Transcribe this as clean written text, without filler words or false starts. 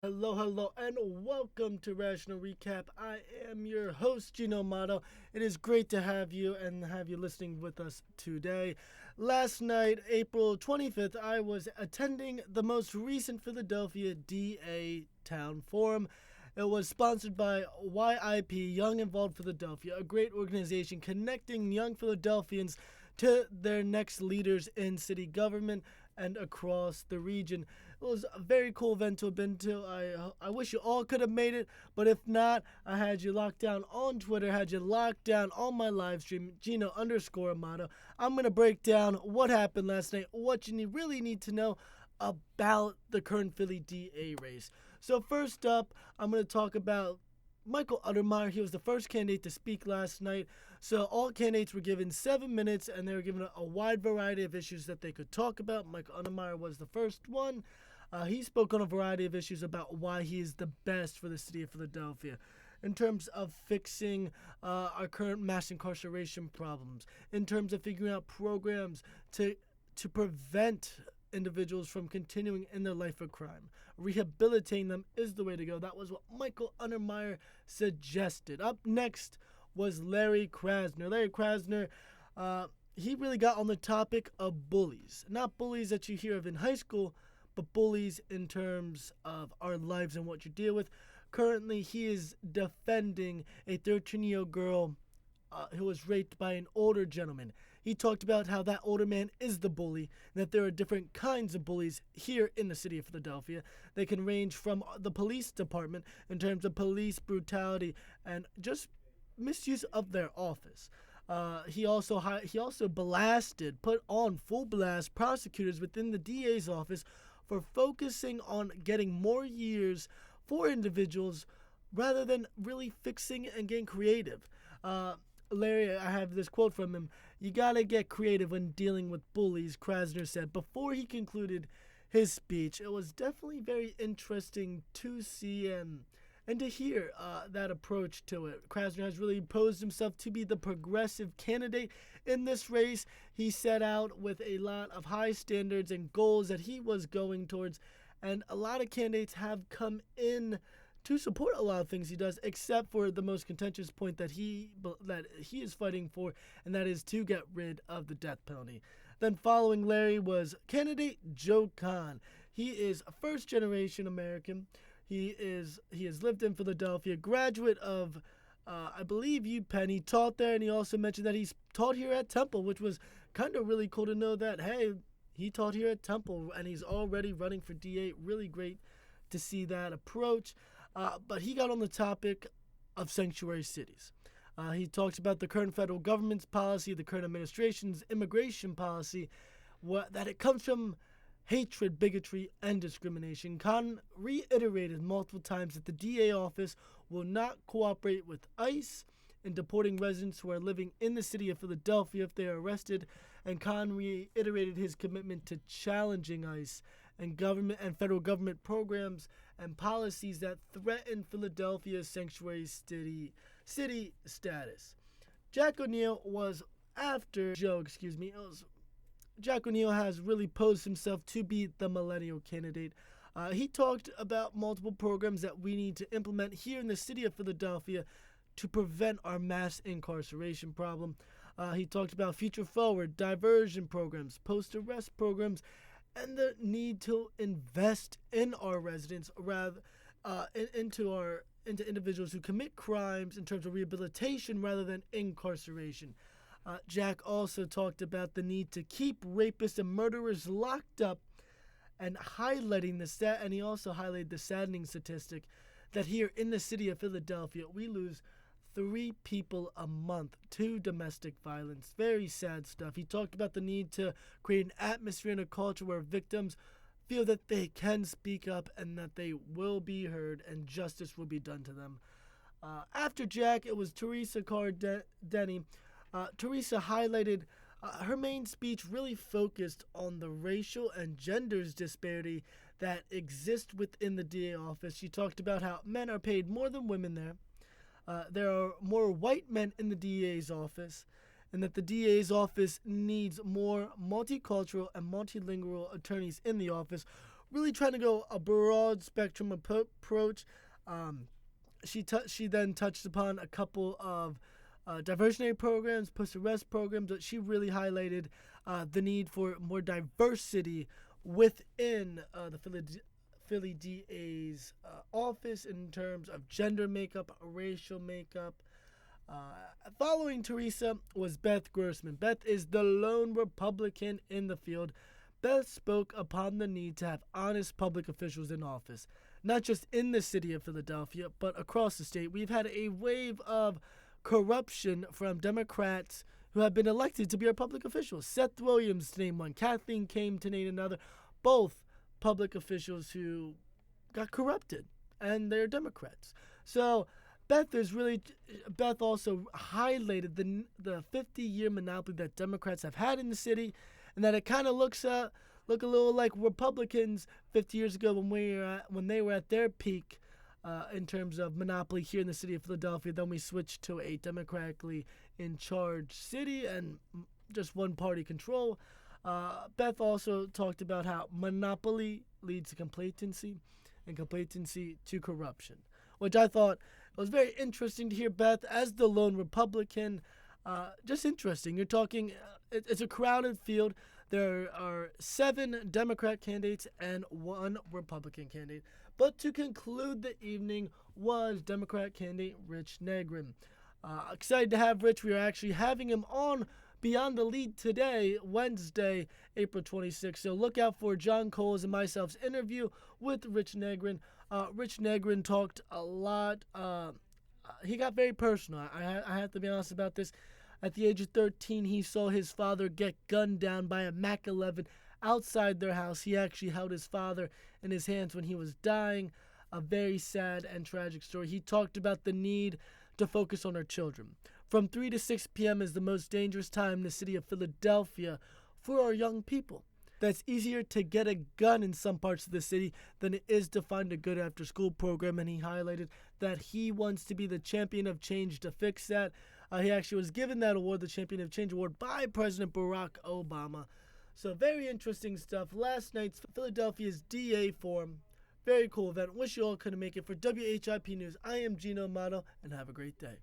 Hello, hello, and welcome to Rational Recap. I am your host, Gino Mato. It is great to have you and have you listening with us today. Last night, April 25th, I was attending the most recent Philadelphia DA Town Forum. It was sponsored by YIP, Young Involved Philadelphia, a great organization connecting young Philadelphians to their next leaders in city government and across the region. It was a very cool event to have been to. I wish you all could have made it, but if not, I had you locked down on Twitter, had you locked down on my live stream, Gino underscore Amato. I'm going to break down what happened last night, what you really need to know about the current Philly DA race. So, first up, I'm going to talk about Michael Untermeyer. He was the first candidate to speak last night. So all candidates were given 7 minutes, and they were given a wide variety of issues that they could talk about. Michael Untermeyer was the first one. He spoke on a variety of issues about why he is the best for the city of Philadelphia in terms of fixing our current mass incarceration problems, in terms of figuring out programs to prevent individuals from continuing in their life of crime. Rehabilitating them is the way to go. That was what Michael Untermeyer suggested. Up next was Larry Krasner. Larry Krasner, he really got on the topic of bullies. Not bullies that you hear of in high school, but bullies in terms of our lives and what you deal with. Currently, he is defending a 13-year-old girl who was raped by an older gentleman. He talked about how that older man is the bully, and that there are different kinds of bullies here in the city of Philadelphia. They can range from the police department in terms of police brutality and just misuse of their office. He also put on full blast prosecutors within the DA's office for focusing on getting more years for individuals rather than really fixing and getting creative. Larry, I have this quote from him. You gotta get creative when dealing with bullies, Krasner said before he concluded his speech. It was definitely very interesting to see and to hear that approach to it. Krasner has really posed himself to be the progressive candidate in this race. He set out with a lot of high standards and goals that he was going towards, and a lot of candidates have come in to support a lot of things he does, except for the most contentious point that he is fighting for, and that is to get rid of the death penalty. Then following Larry was candidate Joe Kahn. He is a first-generation American. He has lived in Philadelphia, graduate of I believe UPenn. He taught there, and he also mentioned that he's taught here at Temple, which was kind of really cool to know that, hey, he taught here at Temple, and he's already running for DA. Really great to see that approach. But he got on the topic of sanctuary cities. He talks about the current federal government's policy, the current administration's immigration policy, that it comes from hatred, bigotry, and discrimination. Khan reiterated multiple times that the DA office will not cooperate with ICE in deporting residents who are living in the city of Philadelphia if they are arrested, and Khan reiterated his commitment to challenging ICE and government and federal government programs and policies that threaten Philadelphia's sanctuary city status. Jack O'Neill was after Joe, Jack O'Neill has really posed himself to be the millennial candidate. He talked about multiple programs that we need to implement here in the city of Philadelphia to prevent our mass incarceration problem. He talked about future forward diversion programs, post-arrest programs, and the need to invest in our residents into individuals who commit crimes in terms of rehabilitation rather than incarceration. Jack also talked about the need to keep rapists and murderers locked up, and and he also highlighted the saddening statistic that here in the city of Philadelphia we lose 3 people a month to domestic violence. Very sad stuff. He talked about the need to create an atmosphere and a culture where victims feel that they can speak up and that they will be heard and justice will be done to them. After Jack, it was Teresa Denny. Teresa highlighted her main speech really focused on the racial and genders disparity that exists within the DA office. She talked about how men are paid more than women there. There are more white men in the DA's office, and that the DA's office needs more multicultural and multilingual attorneys in the office really trying to go a broad spectrum approach. She then touched upon a couple of diversionary programs, post-arrest programs, but she really highlighted the need for more diversity within the Philly DA's office in terms of gender makeup, racial makeup. Following Teresa was Beth Grossman. Beth is the lone Republican in the field. Beth spoke upon the need to have honest public officials in office, not just in the city of Philadelphia, but across the state. We've had a wave of corruption from Democrats who have been elected to be our public officials. Seth Williams to name one, Kathleen Kane to name another, both public officials who got corrupted, and they're Democrats. So Beth also highlighted the 50-year monopoly that Democrats have had in the city, and that it kind of look a little like Republicans 50 years ago when they were at their peak in terms of monopoly here in the city of Philadelphia. Then we switched to a democratically in charge city and just one party control. Beth also talked about how monopoly leads to complacency and complacency to corruption, which I thought was very interesting to hear Beth as the lone Republican. Just interesting. You're talking, it's a crowded field. There are 7 Democrat candidates and 1 Republican candidate. But to conclude the evening was Democrat candidate Rich Negrin. Excited to have Rich. We are actually having him on Beyond the Lead today, Wednesday, April 26th. So look out for John Coles and myself's interview with Rich Negrin. Rich Negrin talked a lot. He got very personal. I have to be honest about this. At the age of 13, he saw his father get gunned down by a Mac 11 outside their house. He actually held his father in his hands when he was dying. A very sad and tragic story. He talked about the need to focus on our children. From 3 to 6 p.m. is the most dangerous time in the city of Philadelphia for our young people. That's easier to get a gun in some parts of the city than it is to find a good after-school program, and he highlighted that he wants to be the champion of change to fix that. He actually was given that award, the Champion of Change Award, by President Barack Obama. So very interesting stuff. Last night's Philadelphia's DA Forum. Very cool event. Wish you all could make it. For WHIP News, I am Gino Amato, and have a great day.